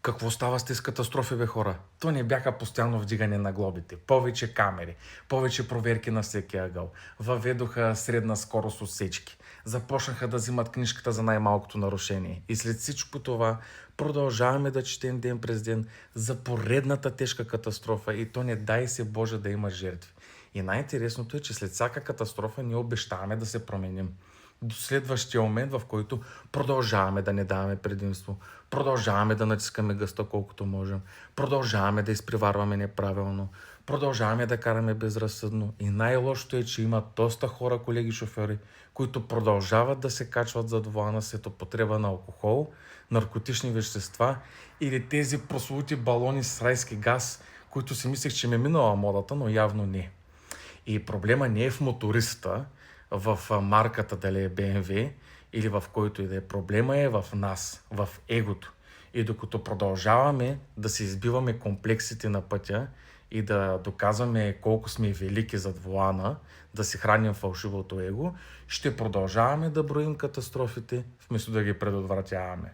Какво става с тези катастрофи, бе, хора? То не бяха постоянно вдигане на глобите, повече камери, повече проверки на всеки ъгъл, въведоха средна скорост отсечки, започнаха да взимат книжката за най-малкото нарушение. И след всичко това продължаваме да четем ден през ден за поредната тежка катастрофа и то не дай се Боже да има жертви. И най-интересното е, че след всяка катастрофа ние обещаваме да се променим. До следващия момент, в който продължаваме да не даваме предимство, продължаваме да натискаме гъста колкото можем, продължаваме да изпреварваме неправилно, продължаваме да караме безразсъдно и най-лошото е, че има доста хора, колеги шофьори, които продължават да се качват зад волана след употреба на алкохол, наркотични вещества или тези прословути балони с райски газ, които си мислех, че ме е минала модата, но явно не. И проблема не е в моториста, в марката, дали е BMW или в който и да е. Проблема е в нас, в егото. И докато продължаваме да се избиваме комплексите на пътя и да доказваме колко сме велики зад волана, да си храним фалшивото его, ще продължаваме да броим катастрофите, вместо да ги предотвратяваме.